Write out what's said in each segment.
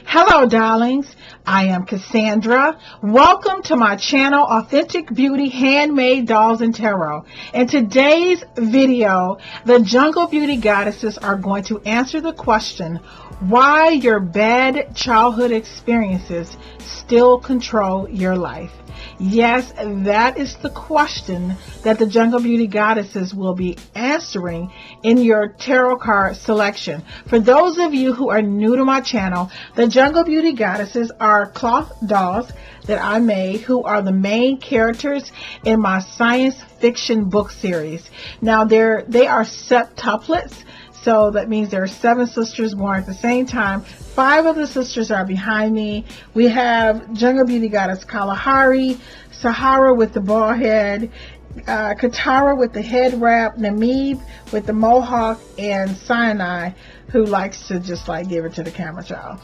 Hello, darlings. I am Cassandra. Welcome to my channel, Authentic Beauty Handmade Dolls and Tarot. In today's video, the Jungle Beauty Goddesses are going to answer the question, why your bad childhood experiences still control your life. Yes, that is the question that the Jungle Beauty Goddesses will be answering in your tarot card selection. For those of you who are new to my channel, the Jungle Beauty Goddesses are cloth dolls that I made who are the main characters in my science fiction book series. Now they are septuplets. So that means there are 7 sisters born at the same time. 5 of the sisters are behind me. We have Jungle Beauty Goddess Kalahari, Sahara with the bald head, Katara with the head wrap, Namib with the mohawk, and Sinai, who likes to just like give it to the camera, child,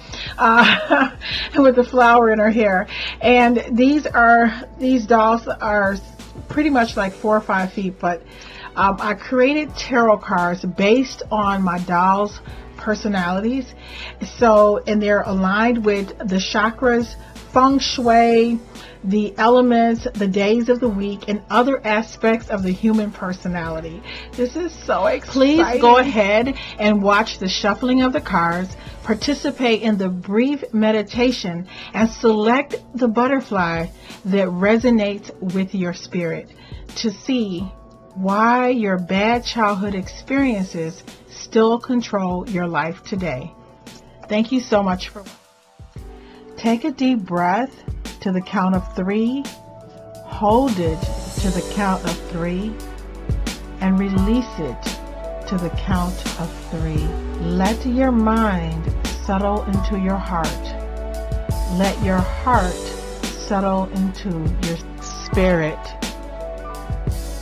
with the flower in her hair. And these dolls are pretty much like 4 or 5 feet, but I created tarot cards based on my dolls' personalities. And they're aligned with the chakras, Feng Shui, the elements, the days of the week, and other aspects of the human personality. This is so exciting. Please go ahead and watch the shuffling of the cards, participate in the brief meditation, and select the butterfly that resonates with your spirit to see why your bad childhood experiences still control your life today. Thank you so much for watching. Take a deep breath to the count of 3, hold it to the count of 3, and release it to the count of 3. Let your mind settle into your heart. Let your heart settle into your spirit.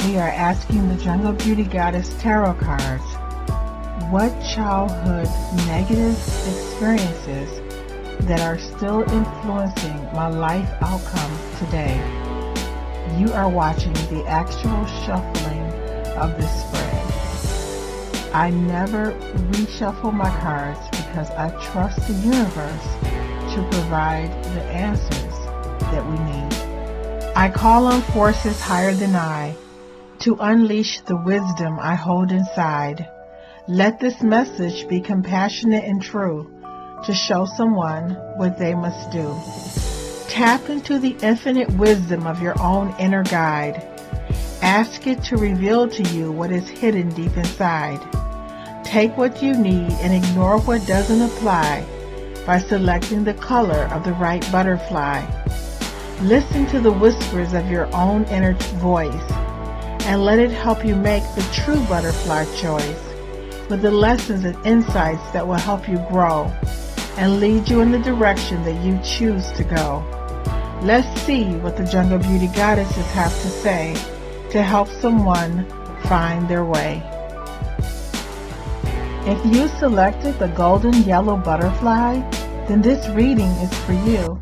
We are asking the Jungle Beauty Goddess Tarot cards, what childhood negative experiences that are still influencing my life outcome today? You are watching the actual shuffling of this spread. I never reshuffle my cards because I trust the universe to provide the answers that we need. I call on forces higher than I to unleash the wisdom I hold inside. Let this message be compassionate and true to show someone what they must do. Tap into the infinite wisdom of your own inner guide. Ask it to reveal to you what is hidden deep inside. Take what you need and ignore what doesn't apply by selecting the color of the right butterfly. Listen to the whispers of your own inner voice and let it help you make the true butterfly choice with the lessons and insights that will help you grow and lead you in the direction that you choose to go. Let's see what the Jungle Beauty Goddesses have to say to help someone find their way. If you selected the golden yellow butterfly, then this reading is for you.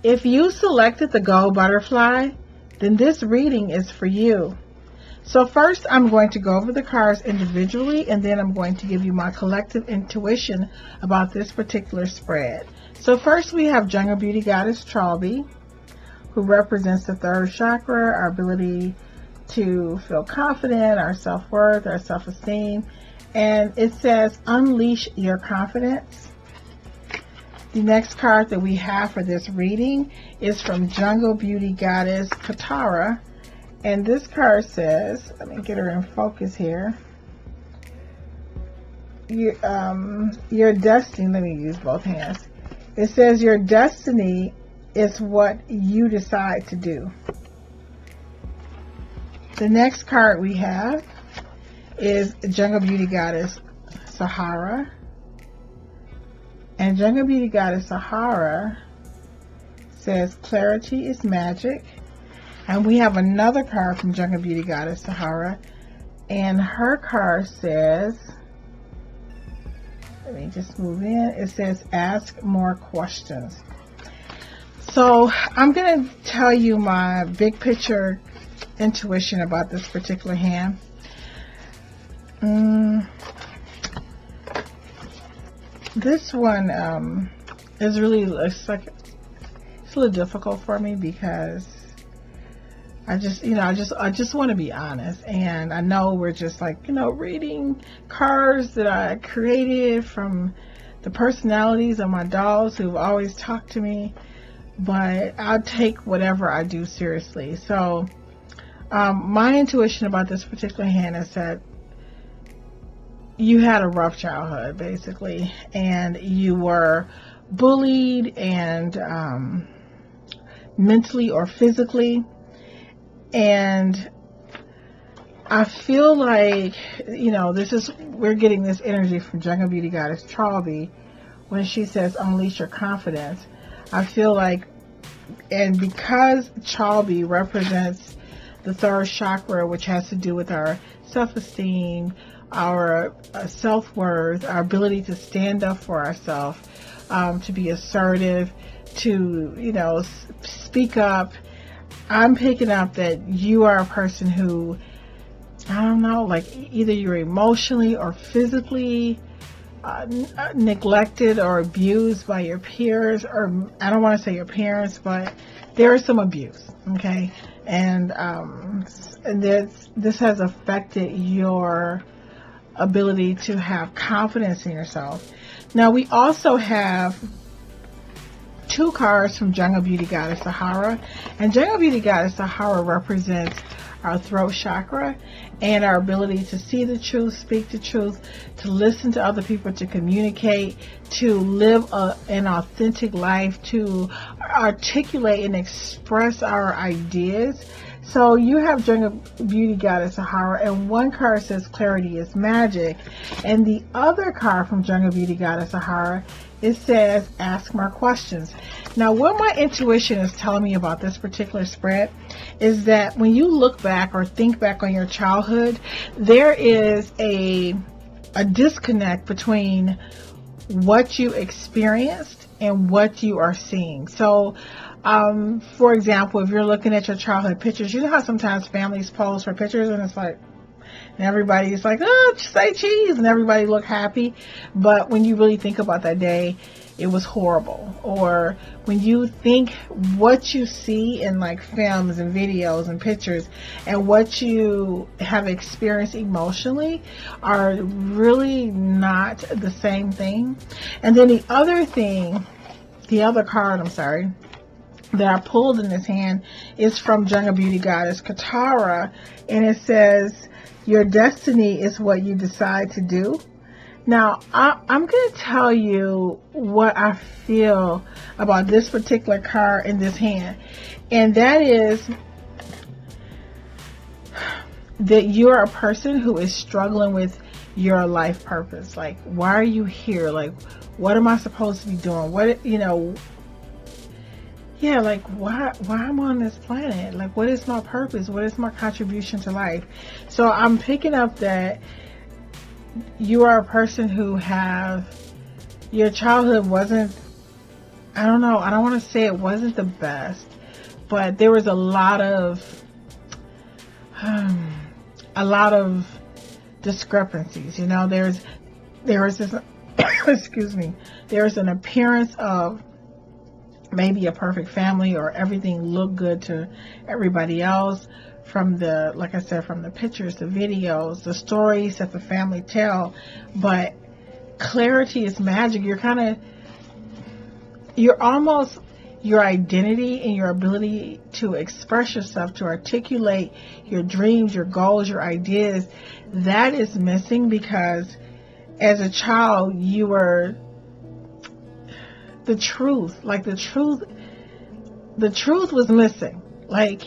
If you selected the gold butterfly, then this reading is for you. So first I'm going to go over the cards individually, and then I'm going to give you my collective intuition about this particular spread. So first we have Jungle Beauty Goddess Trolby, who represents the 3rd chakra, our ability to feel confident, our self-worth, our self-esteem. And it says, unleash your confidence. The next card that we have for this reading is from Jungle Beauty Goddess Katara. And this card says, let me get her in focus here. Your destiny, let me use both hands. It says your destiny is what you decide to do. The next card we have is Jungle Beauty Goddess Sahara. And Jungle Beauty Goddess Sahara says clarity is magic. And we have another card from Jungle Beauty Goddess Sahara. And her card says, let me just move in. It says ask more questions. So I'm going to tell you my big picture intuition about this particular hand. This one is really, it's a little difficult for me because I just want to be honest, and I know we're just reading cards that I created from the personalities of my dolls who've always talked to me, but I'll take whatever I do seriously. So my intuition about this particular hand is that you had a rough childhood, basically, and you were bullied and mentally or physically. And I feel like, we're getting this energy from Jungle Beauty Goddess Charlby when she says unleash your confidence. I feel like, and because Charlby represents the third chakra, which has to do with our self-esteem, our self-worth, our ability to stand up for ourselves, to be assertive, to, speak up. I'm picking up that you are a person who, I don't know, either you're emotionally or physically neglected or abused by your peers, or I don't want to say your parents, but there is some abuse, okay? And this has affected your ability to have confidence in yourself. Now, we also have two cards from Jungle Beauty Goddess Sahara, and Jungle Beauty Goddess Sahara represents our throat chakra and our ability to see the truth, speak the truth, to listen to other people, to communicate, to live an authentic life, to articulate and express our ideas. So you have Jungle Beauty Goddess Sahara, and one card says clarity is magic, and the other card from Jungle Beauty Goddess Sahara, it says ask more questions. Now, what my intuition is telling me about this particular spread is that when you look back or think back on your childhood, there is a disconnect between what you experienced and what you are seeing. So for example, if you're looking at your childhood pictures, you know how sometimes families pose for pictures and it's like, and everybody's like, oh, say cheese, and everybody look happy. But when you really think about that day, it was horrible. Or when you think what you see in films and videos and pictures and what you have experienced emotionally are really not the same thing. And then the other card, that I pulled in this hand is from Jungle Beauty Goddess Katara, and it says your destiny is what you decide to do. Now, I'm going to tell you what I feel about this particular card in this hand, and that is that you're a person who is struggling with your life purpose. Why are you here? What am I supposed to be doing? Why I'm on this planet? What is my purpose? What is my contribution to life? So I'm picking up that you are a person who your childhood wasn't, I don't want to say it wasn't the best, but there was a lot of discrepancies. There was this, excuse me, there's an appearance of maybe a perfect family or everything looked good to everybody else from the pictures, the videos, the stories that the family tell. But clarity is magic. You're almost your identity and your ability to express yourself, to articulate your dreams, your goals, your ideas, that is missing because as a child you were the truth. Like the truth was missing. Like,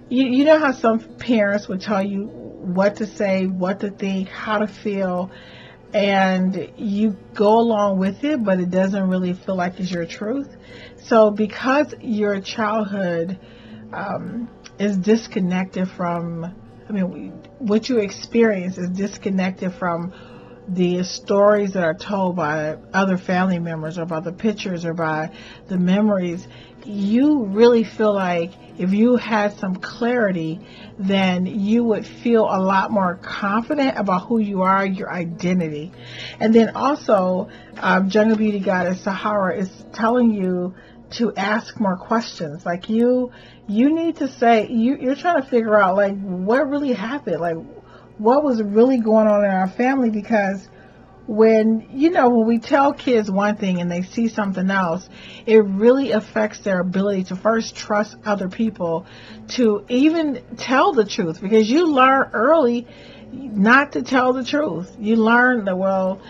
you know how some parents would tell you what to say, what to think, how to feel, and you go along with it, but it doesn't really feel like it's your truth. So because your childhood is disconnected from, what you experience is disconnected from the stories that are told by other family members, or by the pictures, or by the memories, you really feel like if you had some clarity, then you would feel a lot more confident about who you are, your identity. And then also, Jungle Beauty Goddess Sahara is telling you to ask more questions. Like you need to say, you're trying to figure out, like, what really happened, like what was really going on in our family. Because when we tell kids one thing and they see something else, it really affects their ability to first trust other people, to even tell the truth. Because you learn early not to tell the truth. You learn that, well,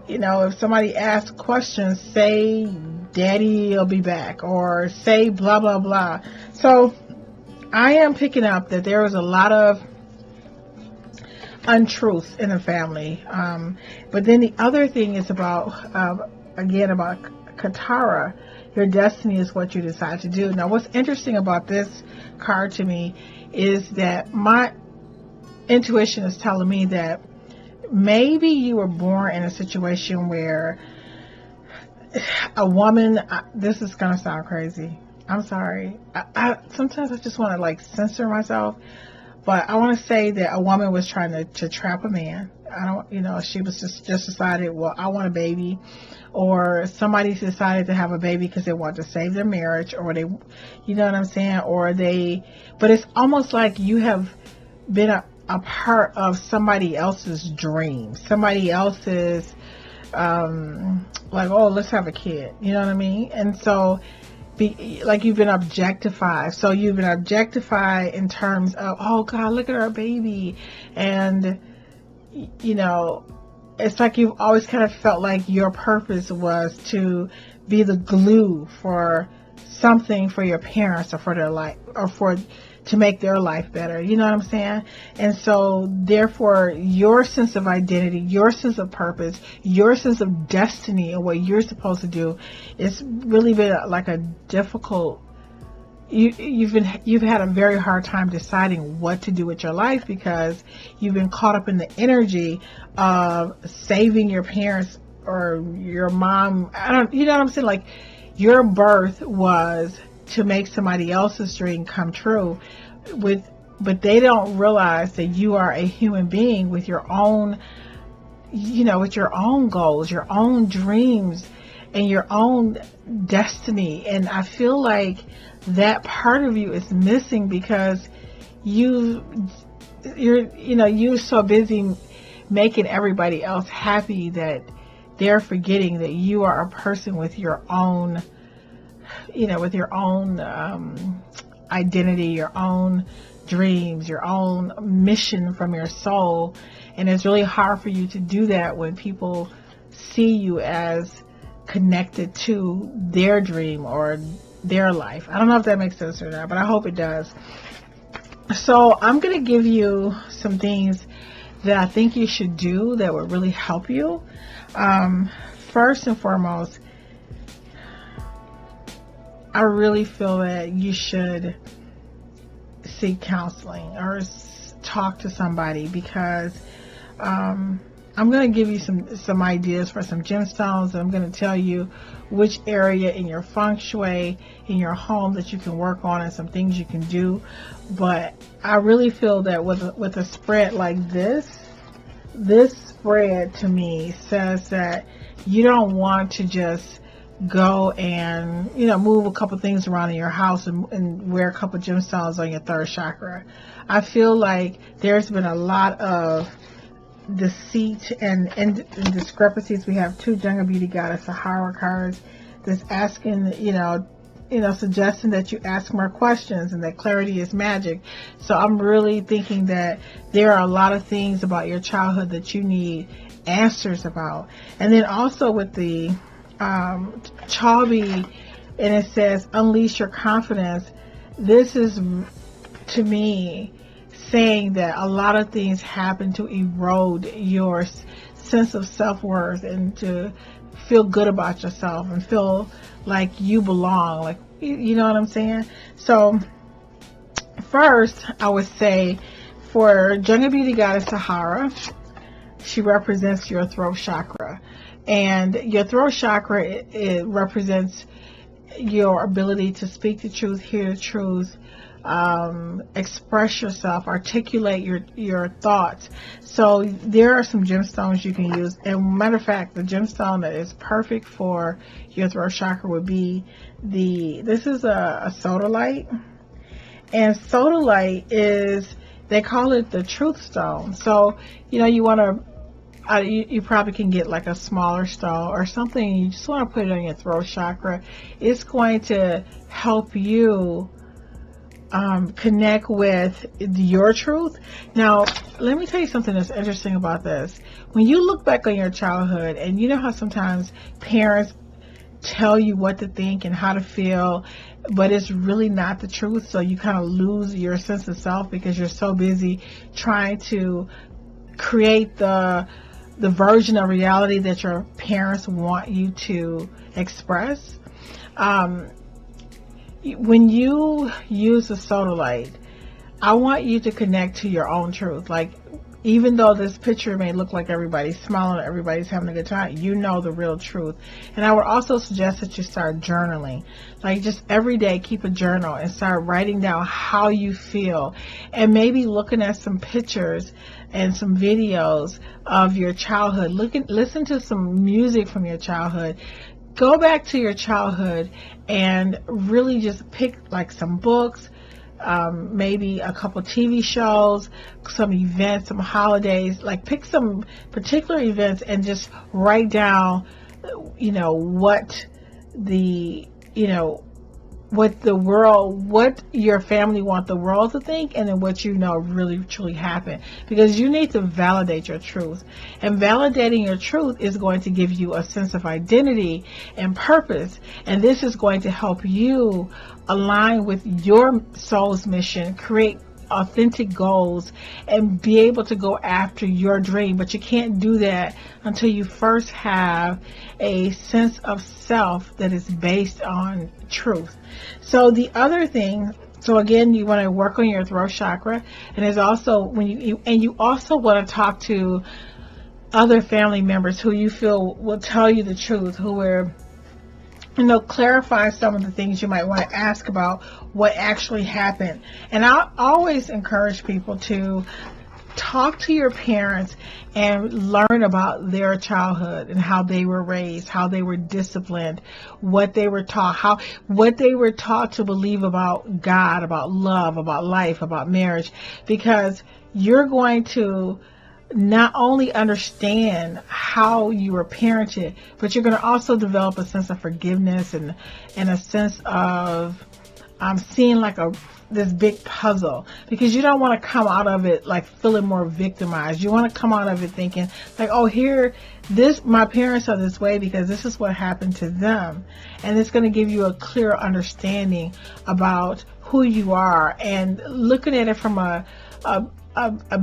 if somebody asks questions, say daddy will be back, or say blah blah blah. So I am picking up that there is a lot of untruth in the family. But then the other thing is about Katara. Your destiny is what you decide to do. Now, what's interesting about this card to me is that my intuition is telling me that maybe you were born in a situation where a woman, this is going to sound crazy. I'm sorry. Sometimes I just want to, like, censor myself. But I want to say that a woman was trying to trap a man. She was just decided, well, I want a baby. Or somebody decided to have a baby because they want to save their marriage, or they, you know what I'm saying? But it's almost like you have been a part of somebody else's dream. Somebody else's, like, oh, let's have a kid. You know what I mean? And so, like, you've been objectified. So you've been objectified in terms of, oh God, look at our baby. And, it's like you've always kind of felt like your purpose was to be the glue for something for your parents, or for their life, or to make their life better. You know what I'm saying? And so therefore your sense of identity, your sense of purpose, your sense of destiny, and what you're supposed to do, it's really been like a difficult, you've had a very hard time deciding what to do with your life, because you've been caught up in the energy of saving your parents or your mom. You know what I'm saying? Like, your birth was to make somebody else's dream come true, but they don't realize that you are a human being with your own, with your own goals, your own dreams, and your own destiny. And I feel like that part of you is missing, because you're so busy making everybody else happy that they're forgetting that you are a person with your own, identity, your own dreams, your own mission from your soul. And it's really hard for you to do that when people see you as connected to their dream or their life. I don't know if that makes sense or not, but I hope it does. So I'm going to give you some things that I think you should do that would really help you. First and foremost, I really feel that you should seek counseling or talk to somebody, because I'm going to give you some ideas for some gemstones. I'm going to tell you which area in your Feng Shui, in your home, that you can work on, and some things you can do. But I really feel that with a spread like this spread to me says that you don't want to just go and move a couple things around in your house and wear a couple gemstones on your third chakra. I feel like there's been a lot of deceit and discrepancies. We have two Jungle Beauty Goddess Sahara cards that's asking, suggesting that you ask more questions and that clarity is magic. So I'm really thinking that there are a lot of things about your childhood that you need answers about. And then also with the Chalby, and it says unleash your confidence. This is, to me, saying that a lot of things happen to erode your sense of self-worth and to feel good about yourself and feel like you belong, like, you know what I'm saying? So first, I would say for Jungle Beauty Goddess Sahara, she represents your throat chakra. And your throat chakra, it represents your ability to speak the truth, hear the truth, express yourself, articulate your thoughts. So there are some gemstones you can use. And matter of fact, the gemstone that is perfect for your throat chakra would be this is a sodalite. And sodalite is, they call it the truth stone. So, you know, you want to, you probably can get like a smaller stone or something. You just want to put it on your throat chakra. It's going to help you connect with your truth. Now, let me tell you something that's interesting about this. When you look back on your childhood, and you know how sometimes parents tell you what to think and how to feel, but it's really not the truth. So you kind of lose your sense of self because you're so busy trying to create the version of reality that your parents want you to express. When you use the sodalite, I want you to connect to your own truth. Like, even though this picture may look like everybody's smiling, everybody's having a good time, you know the real truth. And I would also suggest that you start journaling. Like, just every day, keep a journal and start writing down how you feel. And maybe looking at some pictures and some videos of your childhood. Listen to some music from your childhood. Go back to your childhood and really just pick like some books, maybe a couple TV shows, some events, some holidays. Like, pick some particular events and just write down, you know, what your family want the world to think, and then what you know really truly happened. Because you need to validate your truth, and validating your truth is going to give you a sense of identity and purpose, and this is going to help you align with your soul's mission, create authentic goals, and be able to go after your dream. But you can't do that until you first have a sense of self that is based on truth. So the other thing, so again, you want to work on your throat chakra, and there's also when you also want to talk to other family members who you feel will tell you the truth, who are, you know, clarify some of the things you might want to ask about what actually happened. And I always encourage people to talk to your parents and learn about their childhood and how they were raised, how they were disciplined, what they were taught, what they were taught to believe about God, about love, about life, about marriage, because you're going to not only understand how you were parented, but you're going to also develop a sense of forgiveness and a sense of seeing like this big puzzle, because you don't want to come out of it like feeling more victimized. You want to come out of it thinking like, oh, my parents are this way because this is what happened to them. And it's going to give you a clear understanding about who you are and looking at it from a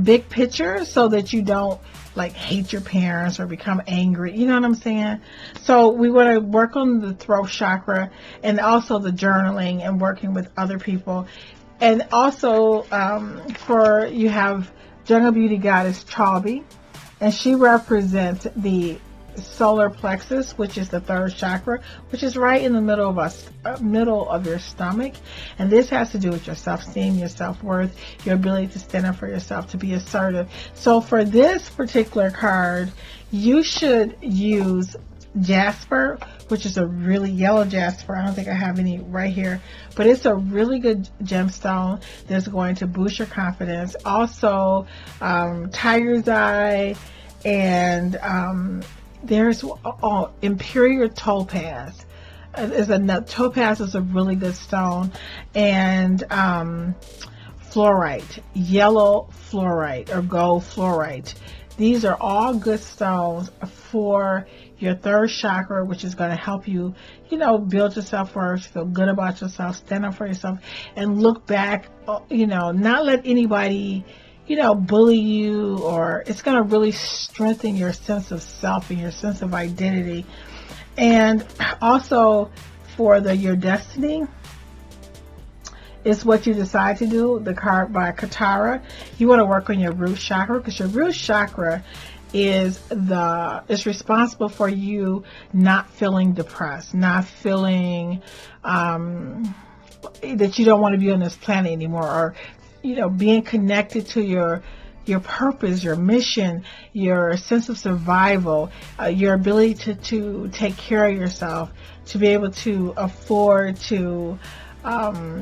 big picture, so that you don't like hate your parents or become angry. You know what I'm saying? So we want to work on the throat chakra and also the journaling and working with other people. And also you have Jungle Beauty Goddess Chalby, and she represents the solar plexus, which is the third chakra, which is right in the middle of your stomach. And this has to do with your self-esteem, your self-worth, your ability to stand up for yourself, to be assertive. So for this particular card, you should use jasper, which is a really yellow jasper. I don't think I have any right here, but it's a really good gemstone that's going to boost your confidence. Also, tiger's eye, and there's imperial topaz. Topaz is a really good stone, and fluorite, yellow fluorite or gold fluorite. These are all good stones for your third chakra, which is going to help you, you know, build your self-worth, feel good about yourself, stand up for yourself, and look back, you know, not let anybody, you know, bully you, or it's going to really strengthen your sense of self and your sense of identity. And also for your destiny, it's what you decide to do. The card by Katara. You want to work on your root chakra, because your root chakra is responsible for you not feeling depressed, not feeling that you don't want to be on this planet anymore, or, you know, being connected to your purpose, your mission, your sense of survival, your ability to take care of yourself, to be able to afford to,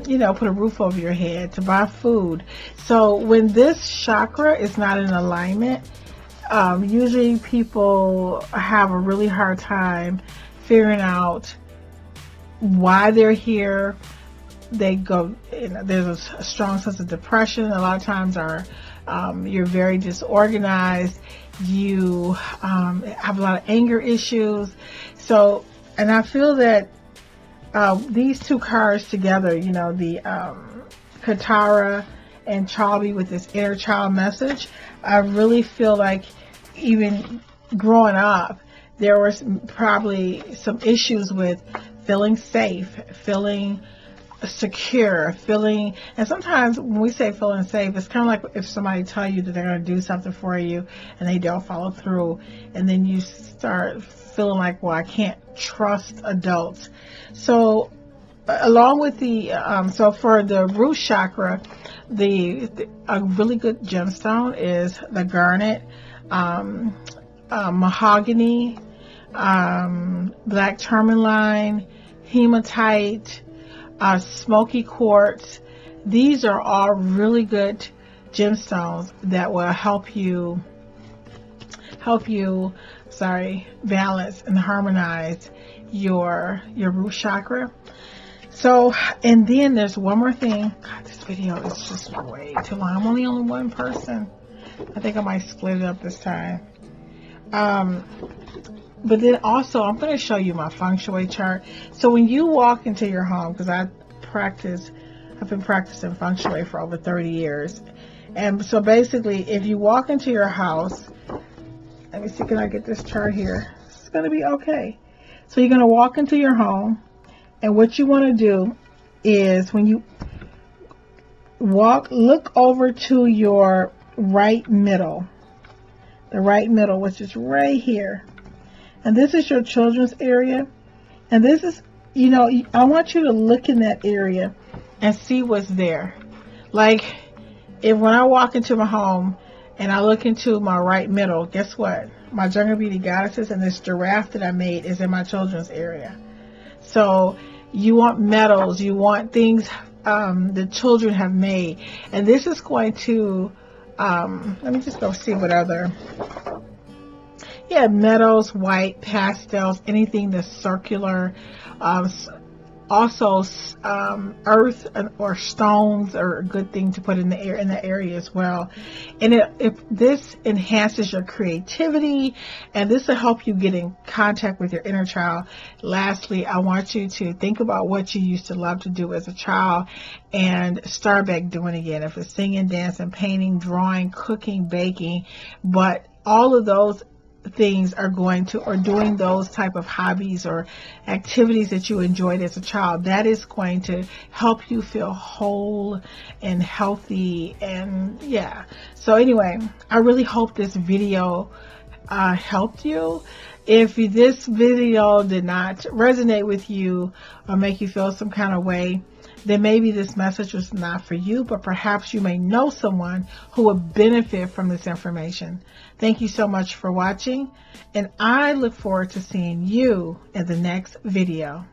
you know, put a roof over your head, to buy food. So when this chakra is not in alignment, usually people have a really hard time figuring out why they're here. They go, you know, there's a strong sense of depression. A lot of times you're very disorganized. You have a lot of anger issues. So, and I feel that these two cards together, you know, the Katara and Charlie with this inner child message, I really feel like even growing up, there was probably some issues with feeling safe, feeling secure, feeling, and sometimes when we say feeling safe, it's kind of like if somebody tell you that they're going to do something for you and they don't follow through, and then you start feeling like, well, I can't trust adults. So along with the so for the root chakra, a really good gemstone is the garnet, mahogany, black tourmaline, hematite, smoky quartz. These are all really good gemstones that will help you balance and harmonize your root chakra. So, and then there's one more thing. God, this video is just way too long. I'm only on one person. I think I might split it up this time. But then also, I'm going to show you my Feng Shui chart. So when you walk into your home, because I've been practicing Feng Shui for over 30 years. And so basically, if you walk into your house, let me see, can I get this chart here? It's going to be okay. So you're going to walk into your home, and what you want to do is when you walk, look over to your right middle. The right middle, which is right here. And this is your children's area. And this is, you know, I want you to look in that area and see what's there. Like, when I walk into my home and I look into my right middle, guess what? My Jungle Beauty Goddesses and this giraffe that I made is in my children's area. So you want metals, you want things the children have made. And this is going to, let me just go see what other... Yeah, metals, white, pastels, anything that's circular. Also, earth or stones are a good thing to put in the area as well. And this enhances your creativity, and this will help you get in contact with your inner child. Lastly, I want you to think about what you used to love to do as a child and start back doing it again. If it's singing, dancing, painting, drawing, cooking, baking, but all of those things are going to, or doing those type of hobbies or activities that you enjoyed as a child, that is going to help you feel whole and healthy. And yeah, so anyway, I really hope this video helped you. If this video did not resonate with you or make you feel some kind of way, then maybe this message was not for you, but perhaps you may know someone who would benefit from this information. Thank you so much for watching, and I look forward to seeing you in the next video.